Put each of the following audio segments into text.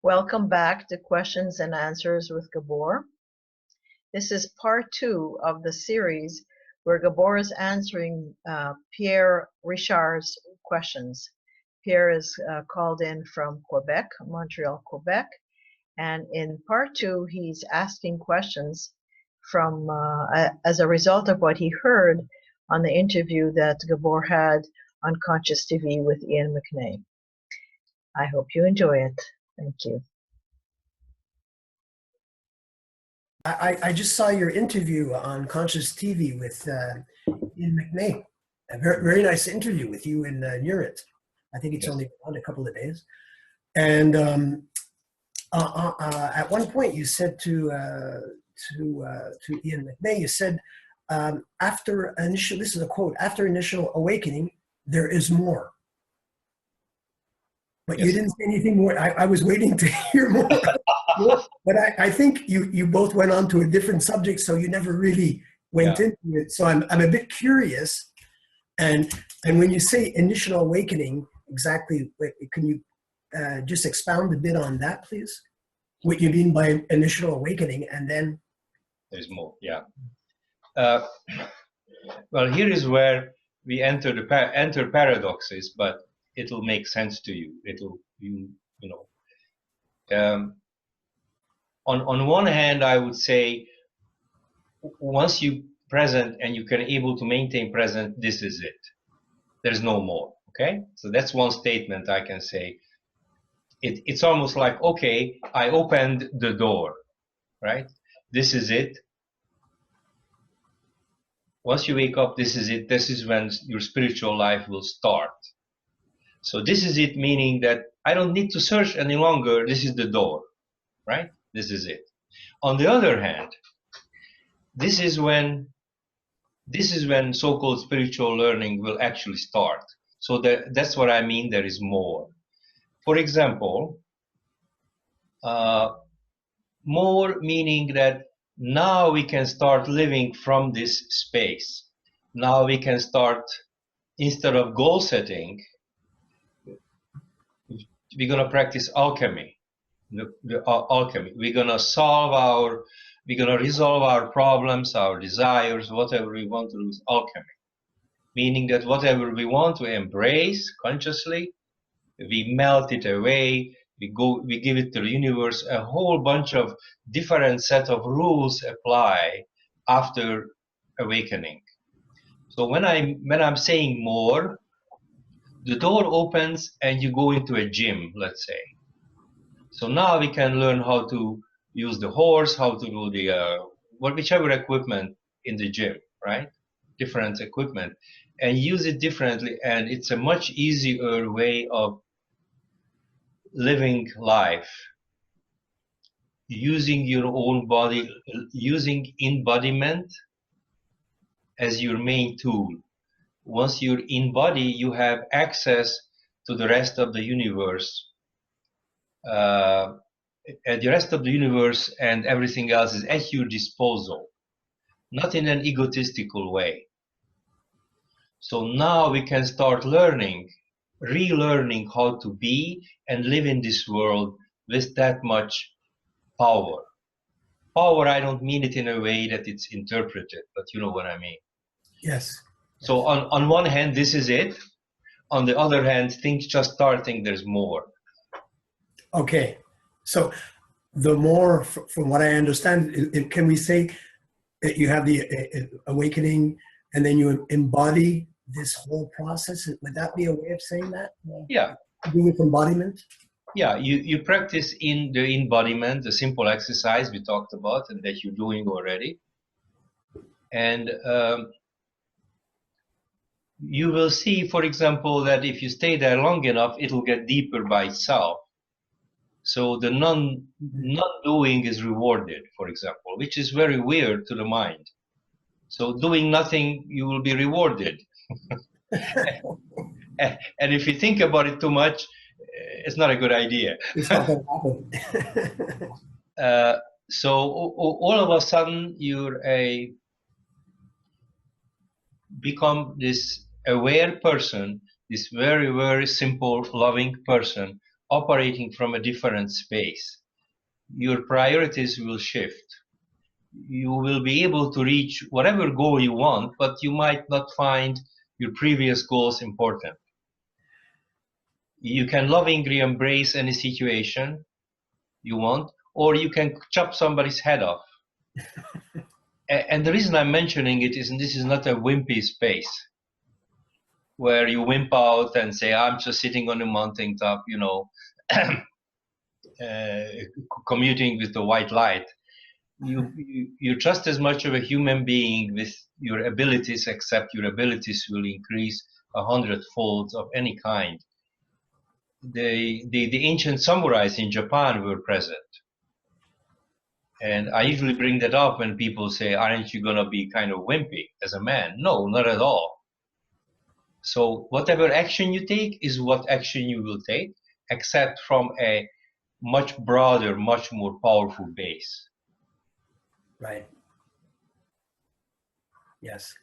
Welcome back to Questions and Answers with Gabor. This is part 2 of the series where Gabor is answering Pierre Richard's questions. Pierre is called in from Quebec, Montreal, Quebec, and in part 2 he's asking questions from as a result of what he heard on the interview that Gabor had on Conscious TV with Ian McNay. I hope you enjoy it. Thank you. I just saw your interview on Conscious TV with Ian McNay. A very nice interview with you in Nurit. I think it's only on a couple of days. And at one point you said to Ian McNay, you said, after initial, this is a quote, after initial awakening, there is more. But you didn't say anything more. I was waiting to hear more. But I think you both went on to a different subject, so you never really went into it. So I'm a bit curious. And when you say initial awakening, exactly, can you just expound a bit on that, please? What you mean by initial awakening, and then there's more. Yeah. Well, here is where we enter paradoxes, but it'll make sense to you. It'll on one hand, I would say, once you present and you can able to maintain present, this is it. There's no more. Okay, so that's one statement I can say. It's almost like, okay, I opened the door, right? This is it. Once you wake up, this is it. This is when your spiritual life will start. So this is it, meaning that I don't need to search any longer. This is the door, right? This is it. On the other hand, this is when so-called spiritual learning will actually start. So that's what I mean. There is more. For example, more meaning that now we can start living from this space. Now we can start, instead of goal setting, we're going to practice alchemy. Alchemy. We're going to resolve our problems, our desires, whatever we want to do is alchemy. Meaning that whatever we want to embrace consciously, we melt it away, we give it to the universe. A whole bunch of different set of rules apply after awakening. So when I'm saying more, the door opens and you go into a gym, let's say. So now we can learn how to use the horse, how to do the whichever equipment in the gym, right? Different equipment, and use it differently, and it's a much easier way of living life, using your own body, using embodiment as your main tool. Once you're in body, you have access to the rest of the universe. The rest of the universe and everything else is at your disposal, not in an egotistical way. So now we can start learning, relearning how to be and live in this world with that much power. Power, I don't mean it in a way that it's interpreted, but you know what I mean. Yes. So on one hand, this is it. On the other hand, things just starting, there's more. Okay. So the more, from what I understand, can we say that you have the awakening and then you embody this whole process? Would that be a way of saying that? Yeah. Do with embodiment? Yeah, you practice in the embodiment, the simple exercise we talked about and that you're doing already. And you will see, for example, that if you stay there long enough, it'll get deeper by itself. So the non-doing is rewarded, for example, which is very weird to the mind. So doing nothing, you will be rewarded. And if you think about it too much, it's not a good idea. It's not going to happen. So all of a sudden, you're become this aware person, this very, very simple, loving person operating from a different space. Your priorities will shift. You will be able to reach whatever goal you want, but you might not find your previous goals important. You can lovingly embrace any situation you want, or you can chop somebody's head off. And the reason I'm mentioning it is this is not a wimpy space where you wimp out and say, I'm just sitting on a mountaintop, you know, commuting with the white light. You're just as much of a human being with your abilities, except your abilities will increase 100-fold of any kind. The ancient samurais in Japan were present. And I usually bring that up when people say, aren't you going to be kind of wimpy as a man? No, not at all. So whatever action you take is what action you will take, except from a much broader, much more powerful base. Right. Yes.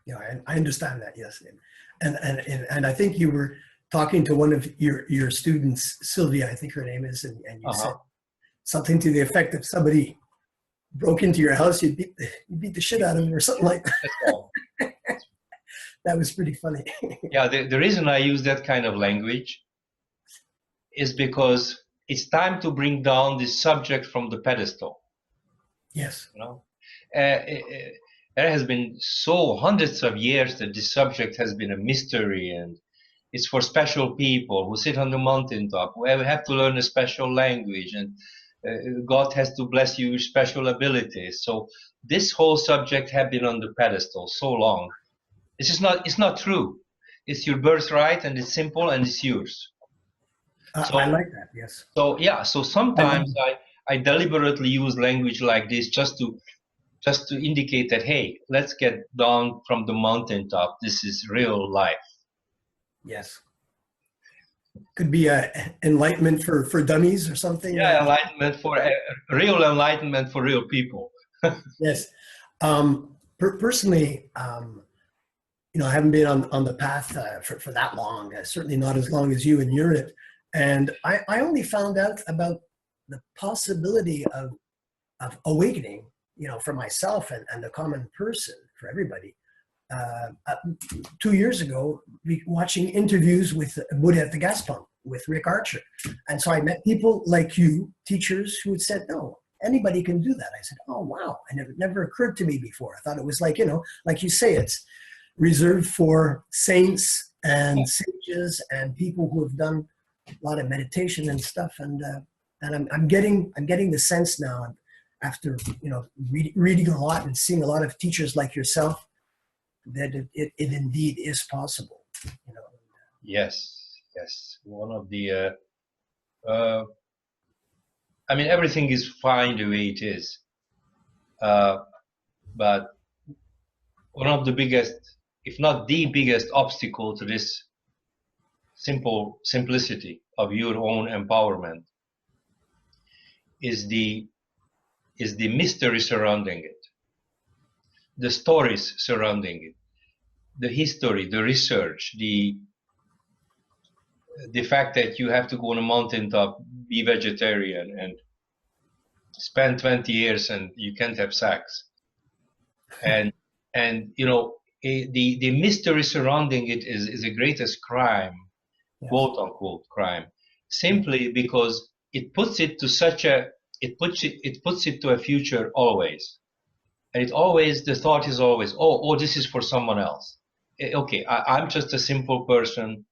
Yeah, I understand that. Yes. And I think you were talking to one of your students, Sylvia, I think her name is, and you said something to the effect of somebody broke into your house, you'd beat the shit out of them or something like that. That was pretty funny. Yeah, the reason I use that kind of language is because it's time to bring down this subject from the pedestal. Yes. You know, there has been so hundreds of years that this subject has been a mystery, and it's for special people who sit on the mountaintop, who have to learn a special language, and God has to bless you with special abilities. So this whole subject has been on the pedestal so long. It's not true. It's your birthright, and it's simple, and it's yours. So, I like that. Yes. So yeah. So sometimes I deliberately use language like this just to indicate that, hey, let's get down from the mountaintop. This is real life. Yes. Could be enlightenment for dummies or something. Yeah, enlightenment real enlightenment for real people. Yes. Personally, you know, I haven't been on the path for that long. Certainly not as long as you and Urit. And I only found out about the possibility of awakening, you know, for myself and the common person, for everybody. 2 years ago, watching interviews with Buddha at the gas pump with Rick Archer. And so I met people like you, teachers, who had said, no, anybody can do that. I said, oh, wow. And it never occurred to me before. I thought it was like, you know, like you say, it's reserved for saints and sages and people who have done a lot of meditation and stuff. And I'm getting the sense now, after, you know, reading a lot and seeing a lot of teachers like yourself, that it indeed is possible, you know. Yes. One of the, I mean, everything is fine the way it is. But one of the biggest, if not the biggest obstacle to this simplicity of your own empowerment is the mystery surrounding it, the stories surrounding it, the history, the research, the fact that you have to go on a mountaintop, be vegetarian, and spend 20 years and you can't have sex, and you know, the mystery surrounding it is the greatest crime, yes, quote unquote crime, simply because it puts it to such a it puts it to a future always, and the thought is always, oh, this is for someone else. Okay, I'm just a simple person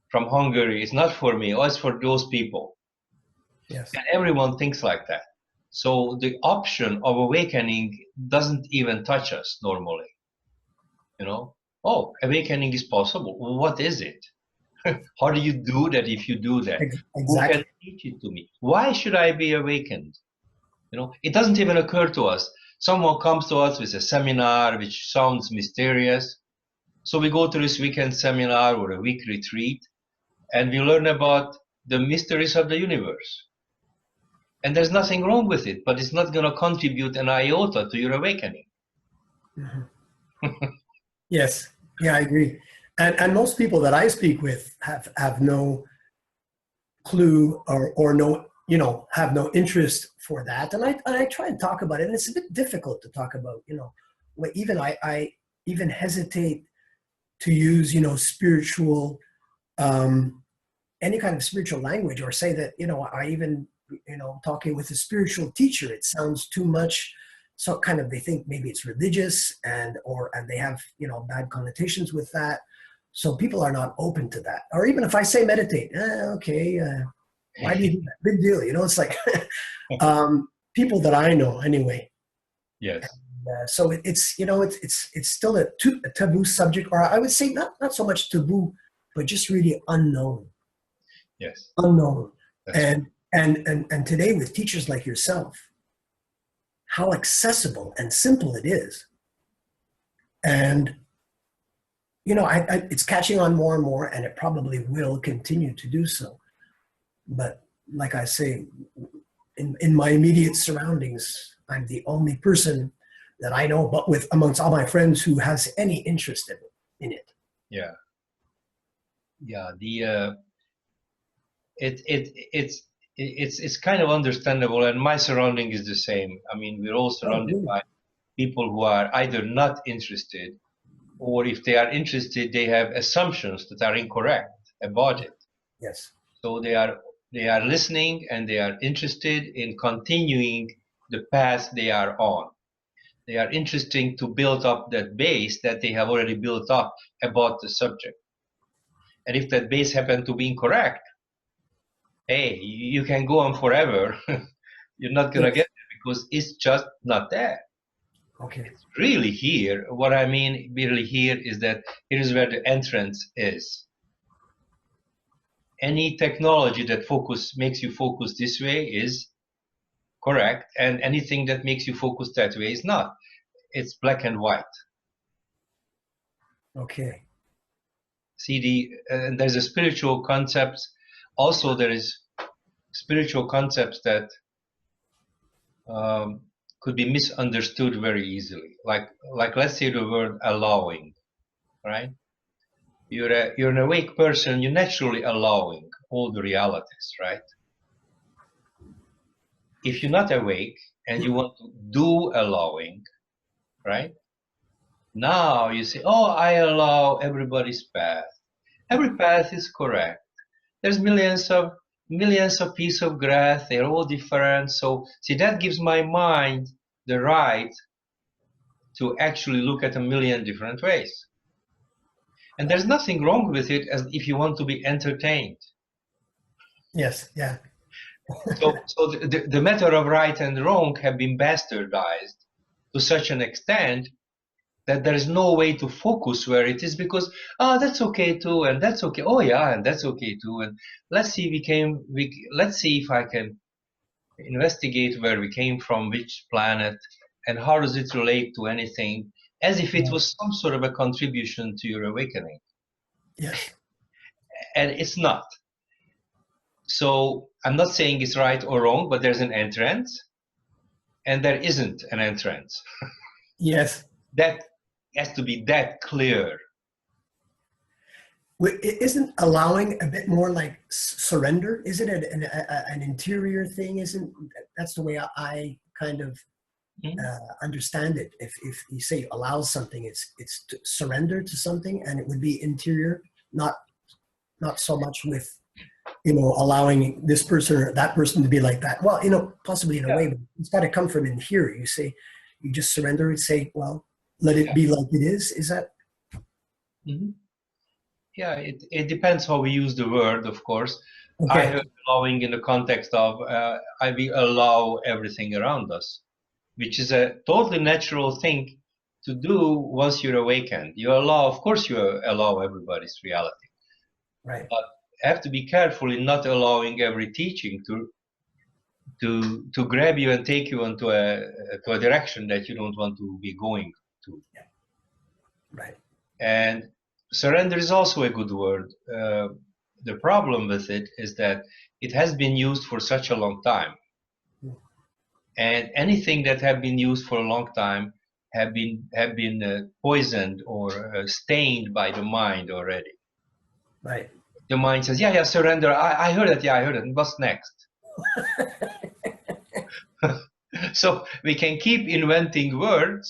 from Hungary. It's not for me. Oh, it's for those people. Yes. And everyone thinks like that. So the option of awakening doesn't even touch us normally. You know, oh, awakening is possible. Well, what is it? How do you do that if you do that? Exactly. Who can teach it to me? Why should I be awakened? You know, it doesn't even occur to us. Someone comes to us with a seminar which sounds mysterious. So we go to this weekend seminar or a week retreat, and we learn about the mysteries of the universe. And there's nothing wrong with it, but it's not going to contribute an iota to your awakening. Mm-hmm. Yes, yeah, I agree. And most people that I speak with have no clue or no, you know, have no interest for that. And I try and talk about it, and it's a bit difficult to talk about, you know, even I even hesitate to use, you know, spiritual, any kind of spiritual language, or say that, you know, I even, you know, talking with a spiritual teacher, it sounds too much. So kind of, they think maybe it's religious and they have, you know, bad connotations with that. So people are not open to that. Or even if I say meditate, okay, why do you do that? Big deal, you know? It's like people that I know anyway. Yes. So it's, you know, it's still a taboo subject, or I would say not so much taboo, but just really unknown. Yes. Unknown. That's And today with teachers like yourself, how accessible and simple it is. And, you know, it's catching on more and more, and it probably will continue to do so. But like I say, in my immediate surroundings, I'm the only person that I know, but with amongst all my friends, who has any interest in it. Yeah. Yeah. It's kind of understandable, and my surrounding is the same. I mean, we're all surrounded by people who are either not interested, or if they are interested, they have assumptions that are incorrect about it. Yes. So they are listening, and they are interested in continuing the path they are on. They are interested to build up that base that they have already built up about the subject. And if that base happens to be incorrect, hey, you can go on forever. You're not going to get it because it's just not there. Okay. It's really here. What I mean really here is that here is where the entrance is. Any technology that makes you focus this way is correct, and anything that makes you focus that way is not. It's black and white. Okay. See, there's a spiritual concepts. Also, there is spiritual concepts that could be misunderstood very easily. Like let's say the word allowing, right? You're an awake person. You're naturally allowing all the realities, right? If you're not awake and you want to do allowing, right? Now you say, oh, I allow everybody's path. Every path is correct. There's millions of pieces of grass. They're all different. So see, that gives my mind the right to actually look at a million different ways. And there's nothing wrong with it, as if you want to be entertained. Yes. Yeah. So the matter of right and wrong have been bastardized to such an extent that there is no way to focus where it is, because that's okay too, and that's okay. Oh yeah, and that's okay too. And let's see, let's see if I can investigate where we came from, which planet, and how does it relate to anything, as if it was some sort of a contribution to your awakening. Yes. And it's not. So I'm not saying it's right or wrong, but there's an entrance, and there isn't an entrance. Yes. That has to be that clear. Isn't allowing a bit more like surrender? Isn't it an interior thing? Isn't that's the way I kind of understand it? If you say allow something, it's to surrender to something, and it would be interior, not so much with, you know, allowing this person or that person to be like that. Well, you know, possibly in a way, but it's got to come from in here. You say, you just surrender and say, well, let it be like it is. Is that? Mm-hmm. Yeah, it depends how we use the word, of course. Okay. I heard allowing in the context of we allow everything around us, which is a totally natural thing to do once you're awakened. You allow, of course, you allow everybody's reality. Right. But have to be careful in not allowing every teaching to grab you and take you into a direction that you don't want to be going to. Yeah. Right. And surrender is also a good word. The problem with it is that it has been used for such a long time, and anything that have been used for a long time have been poisoned or stained by the mind already. Right. the mind says, yeah, surrender. I heard it. Yeah, I heard it. What's next? So we can keep inventing words,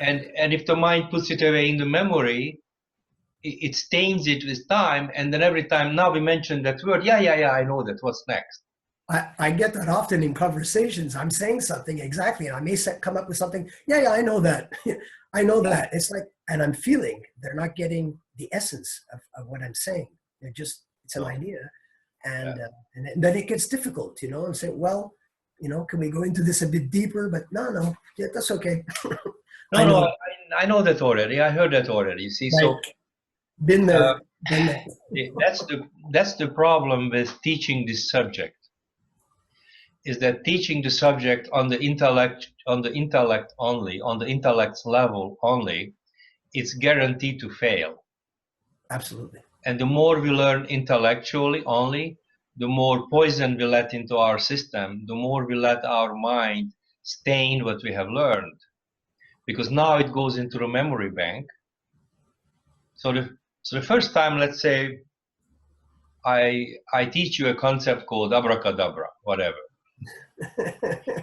and if the mind puts it away in the memory, it stains it with time, and then every time now we mention that word, yeah, I know that. What's next? I get that often in conversations. I'm saying something exactly, and I may come up with something. Yeah, I know that. I know that. It's like, and I'm feeling they're not getting the essence of what I'm saying. They're just, it's an idea, and then it gets difficult, and say, well, can we go into this a bit deeper? But no, yeah, that's okay. No, I know that already. I heard that already. You see, right. So been there, done that. that's the problem with teaching this subject. Is that teaching the subject on the intellect only, on the intellect's level only, it's guaranteed to fail. Absolutely. And the more we learn intellectually only, the more poison we let into our system, the more we let our mind stain what we have learned. Because now it goes into the memory bank. So the first time, let's say, I teach you a concept called abracadabra, whatever.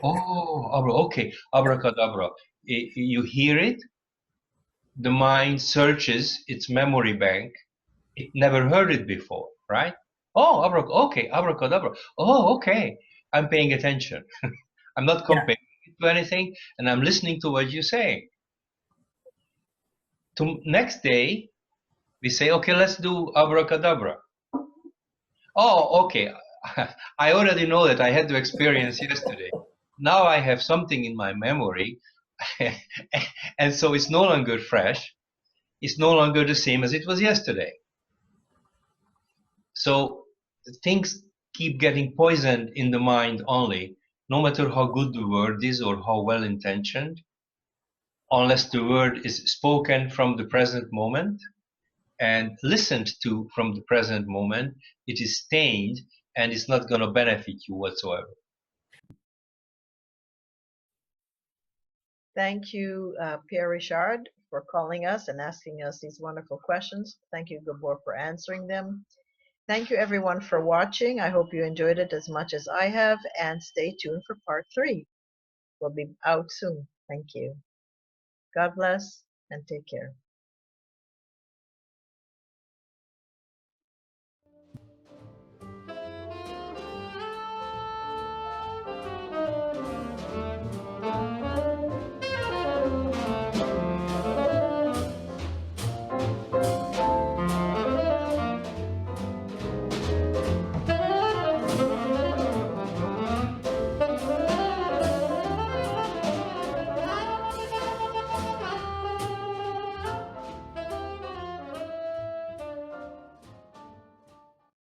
Okay, abracadabra. You hear it, the mind searches its memory bank. It never heard it before, right? Oh, okay, abracadabra. Oh, okay, I'm paying attention. I'm not comparing it to anything, and I'm listening to what you're saying. Next day, we say, okay, let's do abracadabra. Oh, okay. I already know that I had the experience yesterday. Now I have something in my memory, and so it's no longer fresh. It's no longer the same as it was yesterday. So things keep getting poisoned in the mind only, no matter how good the word is or how well intentioned, unless the word is spoken from the present moment and listened to from the present moment, it is stained and it's not going to benefit you whatsoever. Thank you, Pierre Richard, for calling us and asking us these wonderful questions. Thank you, Gabor, for answering them. Thank you, everyone, for watching. I hope you enjoyed it as much as I have, and stay tuned for part 3. We'll be out soon. Thank you. God bless and take care.